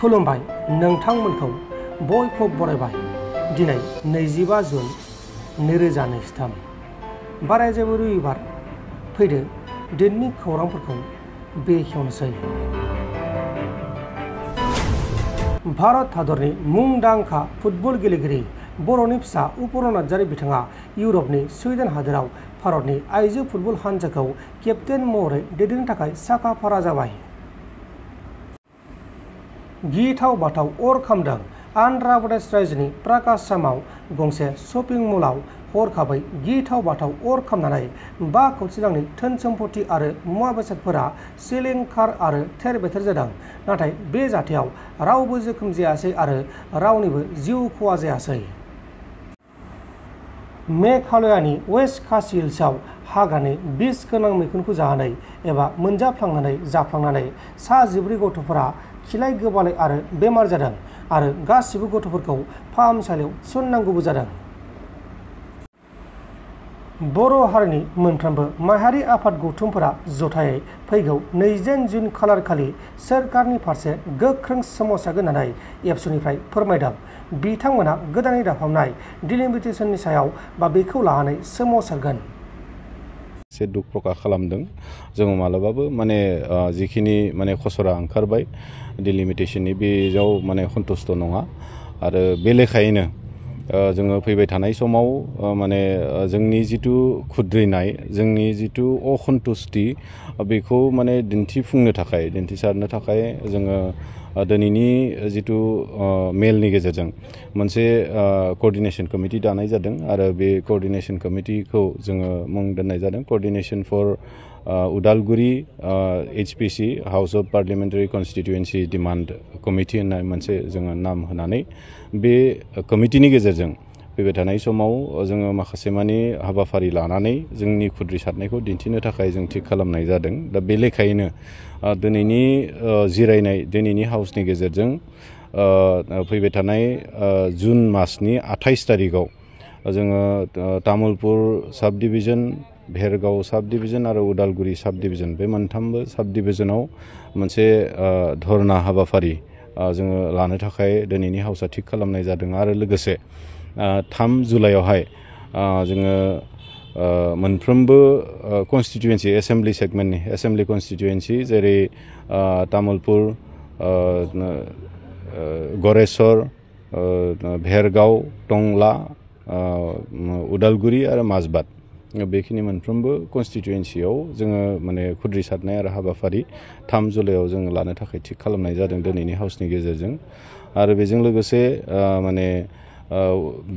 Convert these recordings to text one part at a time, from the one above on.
खुलुमबाय नोंथांमोनखौ बयखौ बरायबाय दिनै 25 जुन 2023 बाराय जेबो रबिबार फैदो दिननि खौरांफोरखौ बेखेवनोसै। भारत हादरनि मुंदांखा फुटबल गेलेगिरि बर'नि फिसा बर'न नार्जारी बिथाङा इउरपनि स्वीडेन हादोराव भारतनि आइजो फुटबल हानजाखौ केप्टेन महरै दैदेननो थाखाय साखा फारा जाबाय। गिथाव बाथाव अर खामदों आन्ध्र प्रदेश रायजोनि प्राकाशामाव गंसे शपिं मलाव हरखाबै गिथाव बाथाव अर खामनानै 5 कोटी रांनि धोन सम्पति आरो मुवा बेसादफोरा सिलिंखार आरो थेर बेथेर जादों। नाथाय बे जाथायाव रावबो जोखोम जायासै आरो रावनिबो जिउ खहा जायासै। मेघालयानि वेस्ट खासी हिल्सआव हाग्रानि बिस गोनां मैखुनखौ जानानै एबा मोनजाफ्लांनानै जाफ्लांनानै सा 14 गथ'फोरा खिलाय गोबालाय आरो बेमार जादों आरो गासिबो गथ'फोरखौ फाहामसालियाव थिसननांगौबो जादों। बर' हारिनि मोनफ्रोमबो माहारि आफाद गौथुमफोरा जथायै फैगौ 20 जुन खालारखालि सोरखारनि फारसे गोख्रों सोमावसारगोन होननानै एबसुनिफ्राय फोरमायदों। बिथांमोना गोदानै दाफामनाय डिलिमिटेशननि सायाव बा बेखौ लानानै सोमावसारगोन। से दुख प्रकाश खालामदों जों मालाबाबो माने जिखिनि माने खसरा ओंखारबाय डिलिमिटेशननि बेयाव माने सन्तुष्ट नङा आरो बे लेखायैनो जोङो फैबाय थानाय समाव माने जोंनि जिथु खुद्रिनाय जोंनि जिथु असन्तुष्टि बेखौ माने दिन्थिफुंनो थाखाय दिन्थिसारनो थाखाय जोङो दिनैनि जिथु मेलनि गेजेरजों मोनसे कोअर्डिनेशन कमिटि दानाय जादों आरो बे कोअर्डिनेशन कमिटिखौ जोङो मुं दोननाय जादों coordination for Udalguri HPC house of parliamentary constituency demand committee होननाय मोनसे जोङो नाम होनानै बे कमिटिनि गेजेरजों फैबाय थानाय समाव जोङो माखासे मानि हाबाफारि लानानै जोंनि खुद्रिसारनायखौ दिन्थिनो थाखाय जों थिग खालामनाय जादों। दा बे लेखायैनो दिनैनि जिरायनाय दिनैनि हाउसनि गेजेरजों फैबाय थानाय जुन मासनि 28 तारिखआव जोङो तामुलपुर साब डिभिजन भेरगाव साब डिभिजन आरो उदालगुरि साब डिभिजन बे मोनथामबो साब डिभिजनाव मोनसे धरना हाबाफारि जोङो लानो थाखाय दिनैनि हाउसआ थिग खालामनाय जादों आरो लोगोसे 3 जुलाइआवहाय जोङो मोनफ्रोमबो कन्स्टिट्युएन्सि एसेम्बलि सेगमेन्टनि एसेम्बलि कन्स्टिट्युएन्सि जेरै तामुलपुर गरेस्वर भेरगाव टंला उदालगुरि आरो माजबाद बेखिनि मोनफ्रोमबो कन्स्टिट्युएन्सियाव जोङो माने खुद्रिसारनाय आरो हाबाफारि 3 जुलाइआव जोङो लानो थाखाय थिग खालामनाय जादों दिनैनि हाउसनि गेजेरजों आरो बेजों लोगोसे माने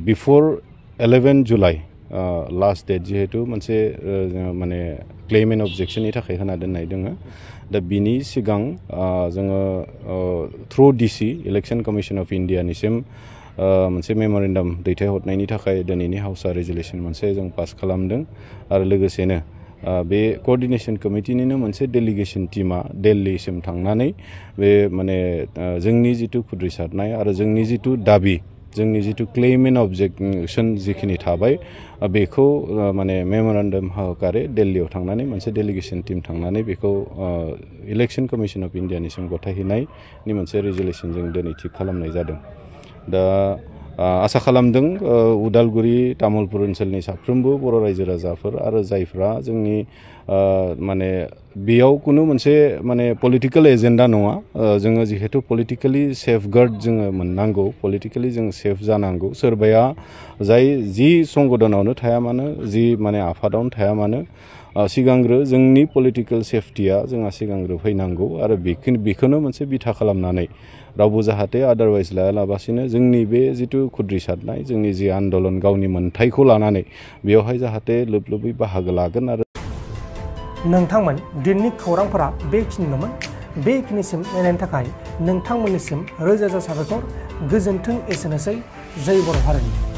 बिफोर 11 जुलाइ लास्ट डेट जिहेतु मोनसे माने क्लेम एन्ड अबजेक्शननि थाखाय होना दोननाय दोङो दा बिनि सिगां जोङो through DC election commission of इन्डियानिसिम मोनसे मेम'रेन्डाम दैथायहरनायनि थाखाय दिनैनि हाउसआ रेजुलेसन मोनसे जों पास खालामदों आरो लोगोसेनो बे कोअर्डिनेशन कमिटिनिनो मोनसे डेलिगेशन टीमा दिल्लीसिम थांनानै बे माने जोंनि जिथु खुद्रिसारनाय आरो जोंनि जिथु दाबि जोंनि जिथु क्लेम एन्ड अबजेक्शन जिखिनि थाबाय बेखौ माने मेम'रेन्डाम सहकारे दिल्लीयाव थांनानै मोनसे डेलिगेशन टीम थांनानै बेखौ इलेक्शन कमिशन अफ इन्डियानिसिम गथायहैनायनि मोनसे रेजुलेसन जों दिनै थिग खालामनाय जादों। दा आसा खालामदों उदालगुरि तामुलपुर ओनसोलनि साफ्रोमबो बर' रायजो राजाफोर आरो जायफ्रा जोंनि माने बेयाव कुनु मोनसे माने पलिटिकल एजेन्डा नङा जोङो जिहेतु पलिटिकली सेफगार्ड जोङो मोननांगौ पलिटिकली जों सेफ जानांगौ सोरबाया जाय जि संगठनावनो थाया मानो जि माने आफादावनो थाया मानो सिगांग्रो जोंनि पलिटिकल सेफटिया जोंहा सिगांग्रो फैनांगौ आरो बेखौनो मोनसे बिथा खालामनानै रावबो जाहाथे आदारवाइज लायालाबासिनो जोंनि बे जिथु खुद्रिसारनाय जोंनि जि आन्दलन गावनि मोन्थायखौ लानानै बेवहाय जाहाथे लोब लोबै बाहागो लागोन आरो नोंथांमोन दिननि खौरांफोरा बेखिनिल'मोन बेखिनिसिम नायनायनि थाखाय नोंथांमोननिसिम रोजा रोजा साबायखर गोजोन्थों एसेनोसै जय बर' हारिनि।